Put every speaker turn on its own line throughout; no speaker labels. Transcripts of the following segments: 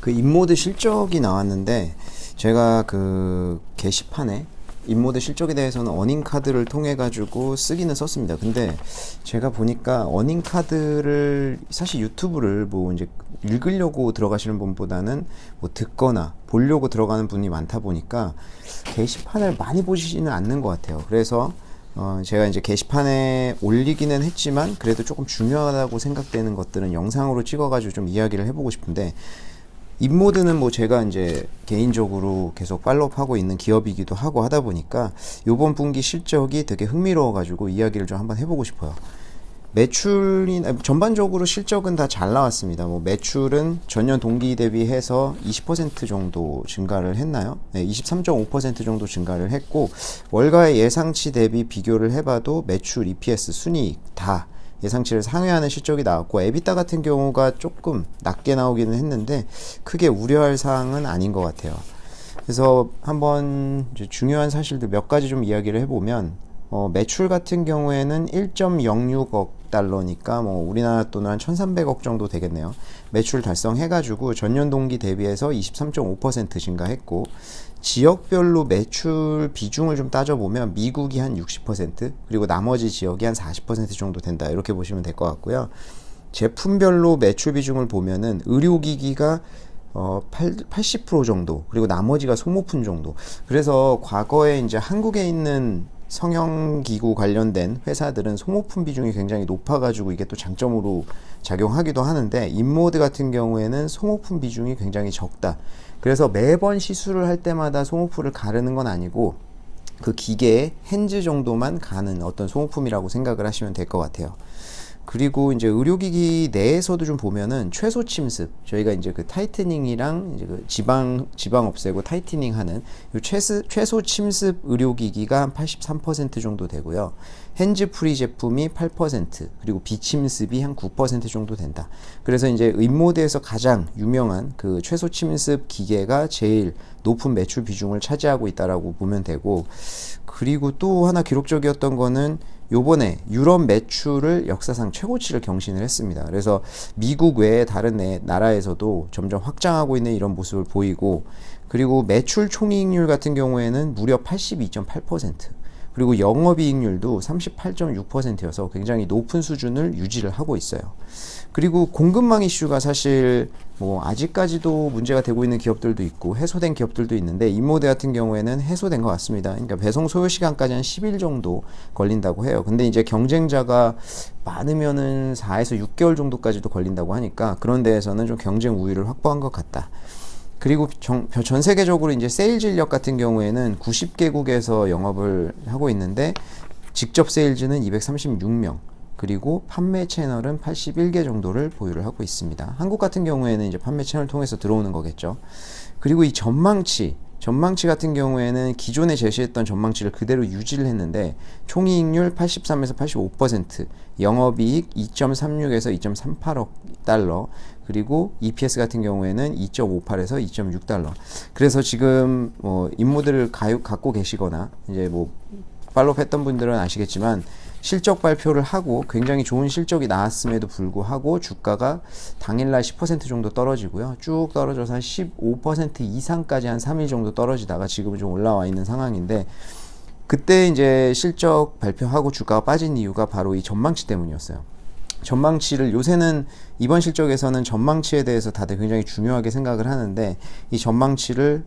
그 인모드 실적이 나왔는데 제가 그 게시판에 인모드 실적에 대해서는 어닝카드를 통해 가지고 쓰기는 썼습니다. 근데 제가 보니까 어닝카드를 사실 유튜브를 뭐 이제 읽으려고 들어가시는 분보다는 뭐 듣거나 보려고 들어가는 분이 많다 보니까 게시판을 많이 보시지는 않는 것 같아요. 그래서 제가 이제 게시판에 올리기는 했지만 그래도 조금 중요하다고 생각되는 것들은 영상으로 찍어가지고 좀 이야기를 해보고 싶은데, 인모드는 뭐 제가 이제 개인적으로 계속 팔로우하고 있는 기업이기도 하고 하다 보니까 요번 분기 실적이 되게 흥미로워가지고 이야기를 좀 한번 해보고 싶어요. 전반적으로 실적은 다 잘 나왔습니다. 뭐 매출은 전년 동기 대비해서 20% 정도 증가를 했나요? 네, 23.5% 정도 증가를 했고, 월가의 예상치 대비 비교를 해봐도 매출, EPS, 순이익 다 예상치를 상회하는 실적이 나왔고, 에비타 같은 경우가 조금 낮게 나오기는 했는데 크게 우려할 사항은 아닌 것 같아요. 그래서 한번 이제 중요한 사실들 몇 가지 좀 이야기를 해보면, 매출 같은 경우에는 1.06억 달러니까 뭐 우리나라 돈으로 한 1,300억 정도 되겠네요. 매출 달성해가지고 전년 동기 대비해서 23.5% 증가했고, 지역별로 매출 비중을 좀 따져보면 미국이 한 60%, 그리고 나머지 지역이 한 40% 정도 된다, 이렇게 보시면 될 것 같고요. 제품별로 매출 비중을 보면은 의료기기가 80% 정도, 그리고 나머지가 소모품 정도. 그래서 과거에 이제 한국에 있는 성형기구 관련된 회사들은 소모품 비중이 굉장히 높아가지고 이게 또 장점으로 작용하기도 하는데, 인모드 같은 경우에는 소모품 비중이 굉장히 적다. 그래서 매번 시술을 할 때마다 소모품을 가르는 건 아니고 그 기계의 핸즈 정도만 가는 어떤 소모품이라고 생각을 하시면 될 것 같아요. 그리고 이제 의료기기 내에서도 좀 보면은 최소 침습, 저희가 이제 그 타이트닝이랑 이제 그 지방 없애고 타이트닝 하는 요 최소 침습 의료기기가 한 83% 정도 되고요. 핸즈 프리 제품이 8%, 그리고 비침습이 한 9% 정도 된다. 그래서 이제 인모드에서 가장 유명한 그 최소 침습 기계가 제일 높은 매출 비중을 차지하고 있다라고 보면 되고, 그리고 또 하나 기록적이었던 거는 요번에 유럽 매출을 역사상 최고치를 경신을 했습니다. 그래서 미국 외에 다른 나라에서도 점점 확장하고 있는 이런 모습을 보이고, 그리고 매출 총이익률 같은 경우에는 무려 82.8%, 그리고 영업이익률도 38.6%여서 굉장히 높은 수준을 유지를 하고 있어요. 그리고 공급망 이슈가 사실 뭐 아직까지도 문제가 되고 있는 기업들도 있고 해소된 기업들도 있는데, 인모드 같은 경우에는 해소된 것 같습니다. 그러니까 배송 소요 시간까지 한 10일 정도 걸린다고 해요. 근데 이제 경쟁자가 많으면은 4에서 6개월 정도까지도 걸린다고 하니까 그런 데에서는 좀 경쟁 우위를 확보한 것 같다. 그리고 전 세계적으로 이제 세일즈 인력 같은 경우에는 90개국에서 영업을 하고 있는데, 직접 세일즈는 236명, 그리고 판매 채널은 81개 정도를 보유를 하고 있습니다. 한국 같은 경우에는 이제 판매 채널 통해서 들어오는 거겠죠. 그리고 이 전망치 같은 경우에는 기존에 제시했던 전망치를 그대로 유지를 했는데, 총이익률 83에서 85%, 영업이익 2.36에서 2.38억 달러, 그리고 EPS 같은 경우에는 2.58에서 2.6달러. 그래서 지금 인모드를 갖고 계시거나 이제 뭐 팔로우 했던 분들은 아시겠지만, 실적 발표를 하고 굉장히 좋은 실적이 나왔음에도 불구하고 주가가 당일날 10% 정도 떨어지고요. 쭉 떨어져서 한 15% 이상까지 한 3일 정도 떨어지다가 지금은 좀 올라와 있는 상황인데, 그때 이제 실적 발표하고 주가가 빠진 이유가 바로 이 전망치 때문이었어요. 전망치를 요새는 이번 실적에서는 전망치에 대해서 다들 굉장히 중요하게 생각을 하는데, 이 전망치를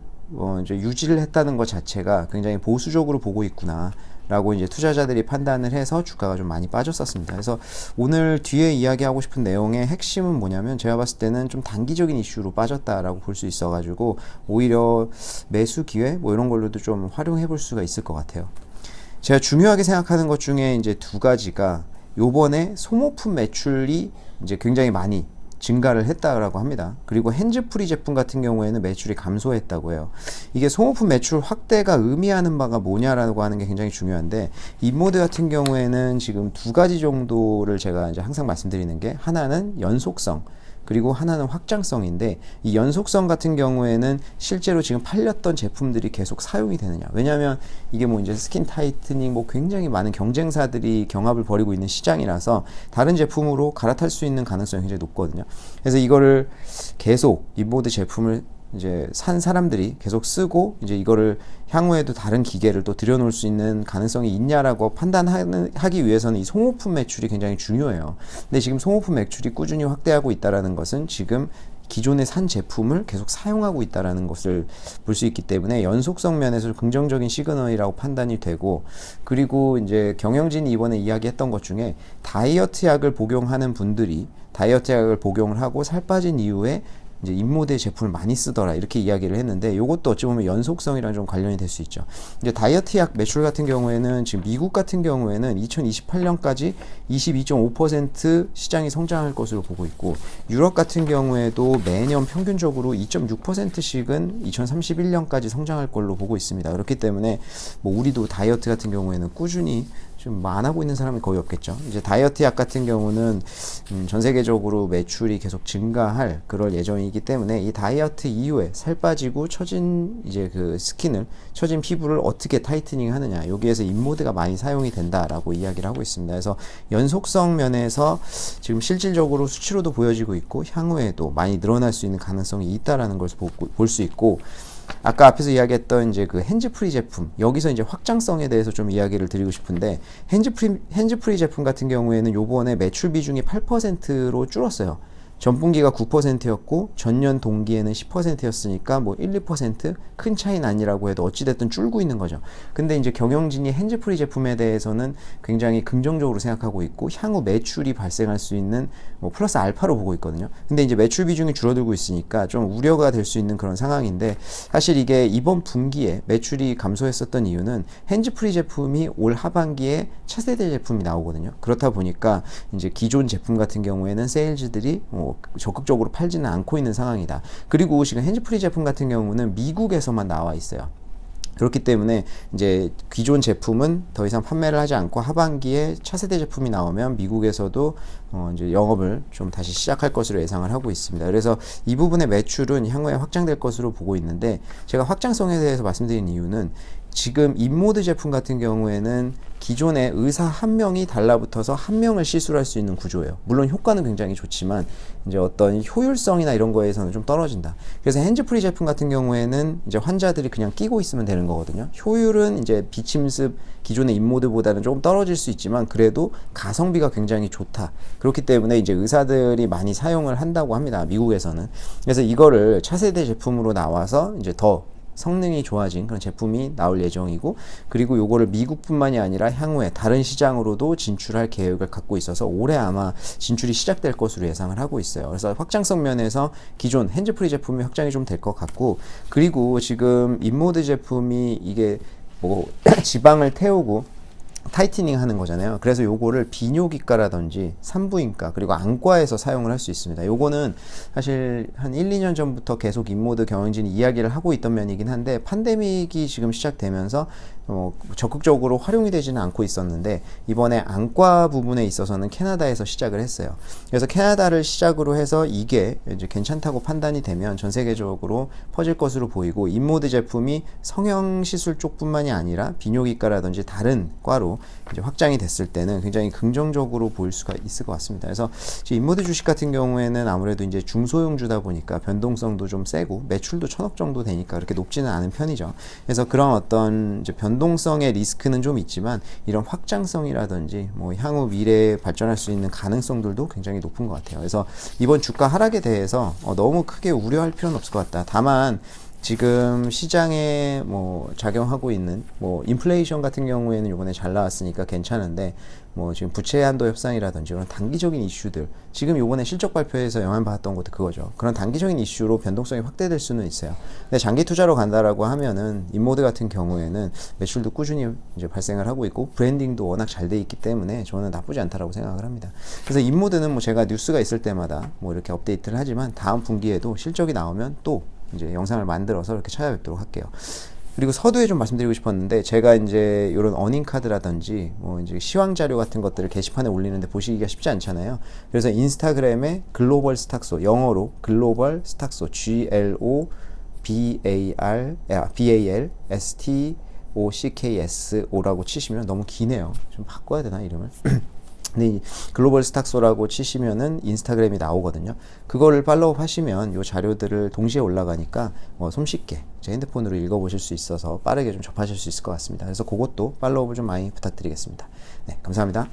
이제 유지를 했다는 것 자체가 굉장히 보수적으로 보고 있구나 라고 이제 투자자들이 판단을 해서 주가가 좀 많이 빠졌었습니다. 그래서 오늘 뒤에 이야기하고 싶은 내용의 핵심은 뭐냐면, 제가 봤을 때는 좀 단기적인 이슈로 빠졌다라고 볼 수 있어가지고 오히려 매수 기회 뭐 이런 걸로도 좀 활용해 볼 수가 있을 것 같아요. 제가 중요하게 생각하는 것 중에 이제 두 가지가, 요번에 소모품 매출이 이제 굉장히 많이 증가를 했다라고 합니다. 그리고 핸즈프리 제품 같은 경우에는 매출이 감소했다고 해요. 이게 소모품 매출 확대가 의미하는 바가 뭐냐라고 하는 게 굉장히 중요한데, 인모드 같은 경우에는 지금 두 가지 정도를 제가 이제 항상 말씀드리는 게, 하나는 연속성, 그리고 하나는 확장성인데, 이 연속성 같은 경우에는 실제로 지금 팔렸던 제품들이 계속 사용이 되느냐. 왜냐하면 이게 뭐 이제 스킨 타이트닝 뭐 굉장히 많은 경쟁사들이 경합을 벌이고 있는 시장이라서 다른 제품으로 갈아탈 수 있는 가능성이 굉장히 높거든요. 그래서 이거를 계속 인모드 제품을 이제 산 사람들이 계속 쓰고 이제 이거를 향후에도 다른 기계를 또 들여놓을 수 있는 가능성이 있냐라고 판단하기 위해서는 이 송호품 매출이 굉장히 중요해요. 근데 지금 송호품 매출이 꾸준히 확대하고 있다라는 것은 지금 기존에 산 제품을 계속 사용하고 있다라는 것을 볼 수 있기 때문에 연속성 면에서 긍정적인 시그널이라고 판단이 되고, 그리고 이제 경영진이 이번에 이야기했던 것 중에 다이어트 약을 복용하는 분들이 다이어트 약을 복용을 하고 살 빠진 이후에 이제 인모드 제품을 많이 쓰더라 이렇게 이야기를 했는데, 이것도 어찌 보면 연속성이랑 좀 관련이 될 수 있죠. 이제 다이어트 약 매출 같은 경우에는 지금 미국 같은 경우에는 2028년까지 22.5% 시장이 성장할 것으로 보고 있고, 유럽 같은 경우에도 매년 평균적으로 2.6%씩은 2031년까지 성장할 걸로 보고 있습니다. 그렇기 때문에 뭐 우리도 다이어트 같은 경우에는 꾸준히 좀 안 하고 있는 사람이 거의 없겠죠. 이제 다이어트 약 같은 경우는 전 세계적으로 매출이 계속 증가할 그럴 예정이기 때문에 이 다이어트 이후에 살 빠지고 처진 이제 그 스킨을, 처진 피부를 어떻게 타이트닝 하느냐, 여기에서 인모드가 많이 사용이 된다라고 이야기를 하고 있습니다. 그래서 연속성 면에서 지금 실질적으로 수치로도 보여지고 있고 향후에도 많이 늘어날 수 있는 가능성이 있다라는 걸 볼 수 있고, 아까 앞에서 이야기했던 이제 그 핸즈프리 제품, 여기서 이제 확장성에 대해서 좀 이야기를 드리고 싶은데, 핸즈프리 제품 같은 경우에는 요번에 매출 비중이 8%로 줄었어요. 전분기가 9%였고 전년 동기에는 10%였으니까 뭐 1, 2% 큰 차이는 아니라고 해도 어찌됐든 줄고 있는 거죠. 근데 이제 경영진이 핸즈프리 제품에 대해서는 굉장히 긍정적으로 생각하고 있고 향후 매출이 발생할 수 있는 뭐 플러스 알파로 보고 있거든요. 근데 이제 매출 비중이 줄어들고 있으니까 좀 우려가 될 수 있는 그런 상황인데, 사실 이게 이번 분기에 매출이 감소했었던 이유는 핸즈프리 제품이 올 하반기에 차세대 제품이 나오거든요. 그렇다 보니까 이제 기존 제품 같은 경우에는 세일즈들이 적극적으로 팔지는 않고 있는 상황이다. 그리고 지금 핸즈프리 제품 같은 경우는 미국에서만 나와 있어요. 그렇기 때문에 이제 기존 제품은 더 이상 판매를 하지 않고 하반기에 차세대 제품이 나오면 미국에서도 이제 영업을 좀 다시 시작할 것으로 예상을 하고 있습니다. 그래서 이 부분의 매출은 향후에 확장될 것으로 보고 있는데, 제가 확장성에 대해서 말씀드린 이유는 지금 인모드 제품 같은 경우에는 기존에 의사 한 명이 달라붙어서 한 명을 시술할 수 있는 구조예요. 물론 효과는 굉장히 좋지만 이제 어떤 효율성이나 이런 거에서는 좀 떨어진다. 그래서 핸즈프리 제품 같은 경우에는 이제 환자들이 그냥 끼고 있으면 되는 거거든요. 효율은 이제 비침습 기존의 인모드보다는 조금 떨어질 수 있지만 그래도 가성비가 굉장히 좋다. 그렇기 때문에 이제 의사들이 많이 사용을 한다고 합니다, 미국에서는. 그래서 이거를 차세대 제품으로 나와서 이제 더 성능이 좋아진 그런 제품이 나올 예정이고, 그리고 요거를 미국뿐만이 아니라 향후에 다른 시장으로도 진출할 계획을 갖고 있어서 올해 아마 진출이 시작될 것으로 예상을 하고 있어요. 그래서 확장성 면에서 기존 핸즈프리 제품이 확장이 좀 될 것 같고, 그리고 지금 인모드 제품이 이게 뭐 지방을 태우고 타이트닝 하는 거잖아요. 그래서 요거를 비뇨기과라든지 산부인과 그리고 안과에서 사용을 할 수 있습니다. 요거는 사실 한 1, 2년 전부터 계속 인모드 경영진이 이야기를 하고 있던 면이긴 한데, 팬데믹이 지금 시작되면서 적극적으로 활용이 되지는 않고 있었는데, 이번에 안과 부분에 있어서는 캐나다에서 시작을 했어요. 그래서 캐나다를 시작으로 해서 이게 이제 괜찮다고 판단이 되면 전 세계적으로 퍼질 것으로 보이고, 인모드 제품이 성형시술 쪽뿐만이 아니라 비뇨기과라든지 다른 과로 이제 확장이 됐을 때는 굉장히 긍정적으로 보일 수가 있을 것 같습니다. 그래서 인모드 주식 같은 경우에는 아무래도 이제 중소형주다 보니까 변동성도 좀 세고 매출도 1,000억 정도 되니까 그렇게 높지는 않은 편이죠. 그래서 그런 어떤 이제 변동성의 리스크는 좀 있지만, 이런 확장성이라든지 뭐 향후 미래에 발전할 수 있는 가능성들도 굉장히 높은 것 같아요. 그래서 이번 주가 하락에 대해서 너무 크게 우려할 필요는 없을 것 같다. 다만 지금 시장에 뭐 작용하고 있는 뭐 인플레이션 같은 경우에는 이번에 잘 나왔으니까 괜찮은데, 뭐 지금 부채 한도 협상이라든지 그런 단기적인 이슈들, 지금 이번에 실적 발표에서 영향 받았던 것도 그거죠. 그런 단기적인 이슈로 변동성이 확대될 수는 있어요. 근데 장기 투자로 간다라고 하면은 인모드 같은 경우에는 매출도 꾸준히 이제 발생을 하고 있고 브랜딩도 워낙 잘 돼 있기 때문에 저는 나쁘지 않다라고 생각을 합니다. 그래서 인모드는 뭐 제가 뉴스가 있을 때마다 뭐 이렇게 업데이트를 하지만 다음 분기에도 실적이 나오면 또 이제 영상을 만들어서 이렇게 찾아뵙도록 할게요. 그리고 서두에 좀 말씀드리고 싶었는데, 제가 이제 이런 어닝 카드라든지 뭐 이제 시황 자료 같은 것들을 게시판에 올리는데 보시기가 쉽지 않잖아요. 그래서 인스타그램에 글로벌 스탁소, 영어로 글로벌 스탁소, GLOBALSTOCKSO라고 치시면, 너무 기네요. 좀 바꿔야 되나 이름을? 근데 이 글로벌 스탁소라고 치시면은 인스타그램이 나오거든요. 그거를 팔로우 하시면 이 자료들을 동시에 올라가니까 손쉽게 제 핸드폰으로 읽어보실 수 있어서 빠르게 좀 접하실 수 있을 것 같습니다. 그래서 그것도 팔로우 좀 많이 부탁드리겠습니다. 네, 감사합니다.